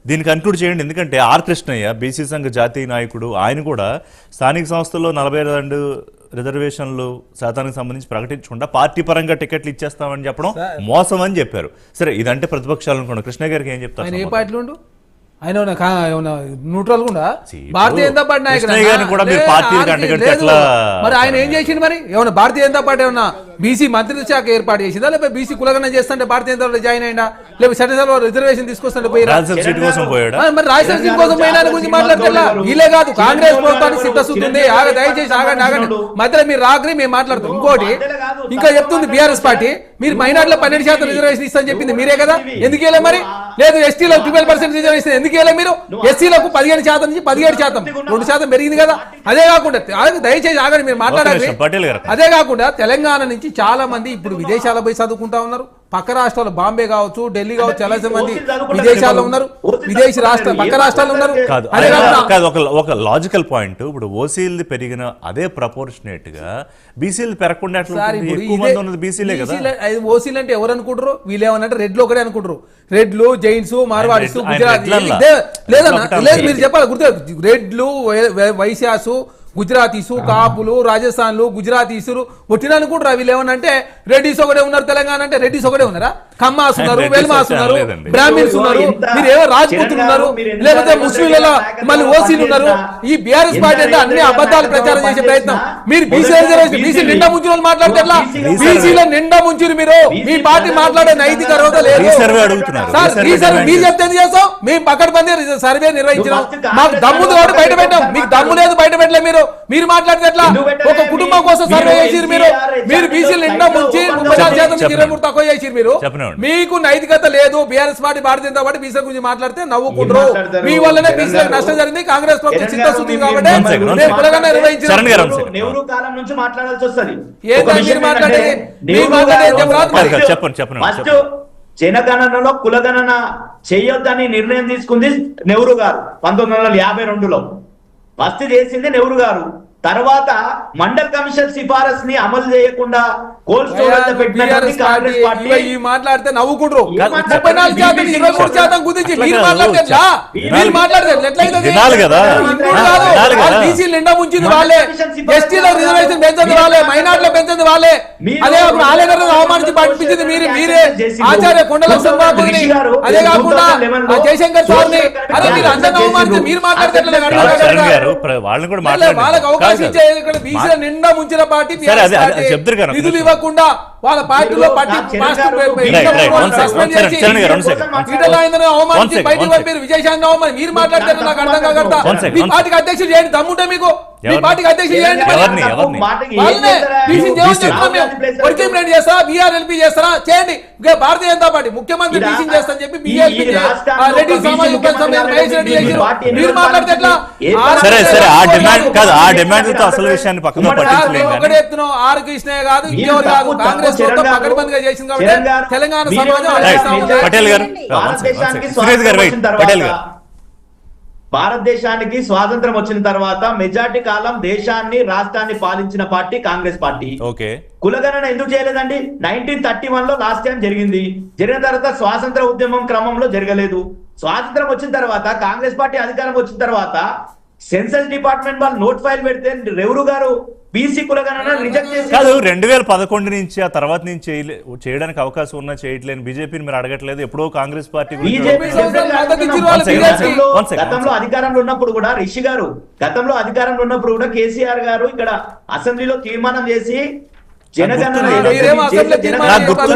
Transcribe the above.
దీన్ని కన్క్లూడ్ చేయండి. ఎందుకంటే ఆర్ కృష్ణయ్య బీసీ సంఘ జాతీయ నాయకుడు, ఆయన కూడా స్థానిక సంస్థల్లో 42 రిజర్వేషన్లు శాతానికి సంబంధించి ప్రకటించకుండా పార్టీ పరంగా టికెట్లు ఇచ్చేస్తామని చెప్పడం మోసం అని చెప్పారు. సరే, ఇదంటే ప్రతిపక్షాలు అనుకోండి, కృష్ణ గారికి ఏం చెప్తారు? ఆయన ఏ పార్టీలో ఉండు? ఆయన న్యూట్రల్ కూడా భారతీయ జనతా పార్టీ నాయకుడు. మరి ఆయన ఏం చేసిండు? మరి ఏమన్నా భారతీయ జనతా పార్టీ ఏమన్నా బీసీ మంత్రిత్వ శాఖ ఏర్పాటు చేసిందా, లేకపోతే బీసీ కులగణన చేస్తుంటే భారతీయ జనతా పార్టీ జాయిన్ అయినా, లేకపోతే చట్టసభలో రిజర్వేషన్ తీసుకొస్తుంటే పోయి మరి రాజ్యసభ సీట్ కోసం పోయినా గురించి మాట్లాడతా? వీలే కాదు, కాంగ్రెస్ ప్రభుత్వానికి సిద్ధశుద్ధి ఉంది. దయచేసి ఆగండి, మధ్యలో మీరు రాకరి మేము మాట్లాడుతాం. ఇంకోటి ఇంకా చెప్తుంది బీఆర్ఎస్ పార్టీ, మీరు మైనార్టీలో 12% రిజర్వేషన్ ఇస్తామని చెప్పింది మీరే కదా, ఎందుకు వెళ్ళే? మరి లేదు ఎస్టీలో 12% రిజర్వేషన్ ఎందుకు వెళ్ళే? మీరు ఎస్సీలకు 15% నుంచి 17%, 2% పెరిగింది కదా. అదే కాకుండా దయచేసి ఆగండి, మీరు మాట్లాడాలి. అదే కాకుండా తెలంగాణ నుంచి చాలా మంది ఇప్పుడు విదేశాల పోయి చదువుకుంటా ఉన్నారు. పక్క రాష్ట్రాలు బాంబే కావచ్చు, ఢిల్లీ కావచ్చు, చాలా మంది విదేశాల్లో ఉన్నారు, విదేశీ రాష్ట్ర పక్క రాష్ట్రాలు ఉన్నారు. ఒక లాజికల్ పాయింట్, ఇప్పుడు ఓసీలు పెరిగిన అదే ప్రపోర్షనేట్ గా బీసీలు పెరగకుండా ఓసీలు అంటే ఎవరు అనుకుంటారు? వీళ్ళు ఏమన్నా రెడ్లు ఒకటే అనుకుంటారు. రెడ్లు, జైన్స్, మార్వాడీస్, గుజరాతీ లేదన్నా, లేదు మీరు చెప్పాలి గుర్తు. రెడ్లు, వైశ్యాసు, గుజరాతీసు, కాపులు, రాజస్థాన్లు, గుజరాతీసులు ఒట్టిన అనుకుంటారా? వీళ్ళు ఏమన్నా అంటే రెడ్డిస్ ఒకటే ఉన్నారు తెలంగాణ అంటే, రెడ్డిస్ ఒకటే ఉన్నారా? కమ్మాస్ ఉన్నారు, వెల్మాస్ ఉన్నారు, బ్రాహ్మిన్స్ ఉన్నారు, మీరు ఏమో రాజ్పుతులు ఉన్నారు, లేకపోతే ముస్లింల మళ్ళీ ఓసీలు ఉన్నారు. ఈ బీఆర్ఎస్ పార్టీ అంటే అన్ని అబద్ధాలు ప్రచారం చేసే ప్రయత్నం. మీరు బీసీ రిజర్వేషన్, బీసీ నిండా ముంచిన వాళ్ళు మాట్లాడితే ఎట్లా? బీసీలో నిండా ముంచిరు మీరు. మీ పార్టీ మాట్లాడే నైతిక అర్హత లేదు సార్. ఈ సర్వే మీరు చెప్తే ఎందుకు చేస్తాం? మేము పక్కన సర్వే నిర్వహించినాం, మాకు దమ్ముంది కాబట్టి బయట పెట్టాం. మీకు దమ్ము లేదు, బయట పెట్టలే. మీరు మాట్లాడితే ఎట్లా? ఒక కుటుంబం కోసం సర్వే చేసిరు మీరు. మీరు బీసీలు నిండా ముంచి 34% నుంచి 23 తక్కువ చేసిరు మీరు. మీకు నైతికత లేదు. BRS party, Bharatiya Janata party బీసీల గురించి మాట్లాడితే నవ్వుకుంటారు. మీ వల్లనే బీసీలకు నష్టం జరిగింది. కాంగ్రెస్ ప్రభుత్వం చిత్తశుద్ధి కాబట్టి నెహ్రూ కాలం నుంచి మాట్లాడాల్సి వస్తుంది. జనగణనలో కులగణన చేయొద్దని నిర్ణయం తీసుకుంది నెహ్రూ గారు 1952లో. ఫస్ట్ చేసింది నెహ్రూ గారు. తర్వాత మండల్ కమిషన్ సిఫారసు ని అమలు చేయకుండా కోల్డ్ స్టోరేజ్ పెట్టినటువంటి కాంగ్రెస్ పార్టీ. మాట్లాడితే నవ్వుకుంటారు. 34% 23% గురించి మీరు మాట్లాడితే మీరు మాట్లాడితే బీసీలు నిండా ముంచింది వాళ్ళే, ఎస్టీలో రిజర్వేషన్ పెంచింది వాళ్ళే, మైనార్టీలో పెంచింది వాళ్ళే. అదే ఆలయనర్ అవమానించి పంపించింది మీరే. ఆచార్య కొండల సంబాబుని, అదే కాకుండా జయశంకర్ సార్ని, అదే మీరు అందరిని అవమానించి మీరు మాట్లాడితే వాళ్ళకి అవకాశం నిండా ముంచిన పార్టీ నిధులు ఇవ్వకుండా వాళ్ళ పార్టీలో అవమానించి బయటకు పంపారు. విజయశాంతి అవమాని మీరు మాట్లాడితే నాకు అర్థం కాకూడదా? మీ పార్టీకి అధ్యక్షులు చేయండి, దమ్ముంటే మీకు. మీ పార్టీకి అధ్యక్షులు చేయండి. చేస్తారా, బీఆర్ఎల్పీ చేస్తారా? చేయండి. భారతీయ జనతా పార్టీ ముఖ్యమంత్రి బీసీని చేస్తా చెప్పి మీరు మాట్లాడితే ఎట్లా? ఒకటే చెప్తున్నాం, ఆర్ కృష్ణయ్య కాదు, ఇంకెవరు కాదు. కాంగ్రెస్ ప్రభుత్వం పకడ్బందీగా చేసింది కాబట్టి తెలంగాణ సమాజం భారతదేశానికి స్వాతంత్రం వచ్చిన తర్వాత మెజార్టీ కాలం దేశాన్ని, రాష్ట్రాన్ని పాలించిన పార్టీ కాంగ్రెస్ పార్టీ. కులగణన ఎందుకు చేయలేదండి? 1931లో లాస్ట్ టైం జరిగింది. జరిగిన తర్వాత స్వాతంత్ర ఉద్యమం క్రమంలో జరగలేదు. స్వాతంత్రం వచ్చిన తర్వాత కాంగ్రెస్ పార్టీ అధికారం వచ్చిన తర్వాత సెన్సస్ డిపార్ట్మెంట్ వాళ్ళు నోట్ ఫైల్ పెడితే నెహ్రూ గారు బీసీ కులగణన రిజెక్ట్ చేసి కాదు 2011 నుంచి ఆ తర్వాత నుంచి చేయడానికి అవకాశం ఉన్నా చేయట్లేదు. బీజేపీని మీరు అడగట్లేదు. ఎప్పుడో కాంగ్రెస్ పార్టీ గతంలో అధికారంలో ఉన్నప్పుడు కూడా రిషి గారు, గతంలో అధికారంలో ఉన్నప్పుడు కూడా కేసీఆర్ గారు ఇక్కడ అసెంబ్లీలో తీర్మానం చేసి జనగణన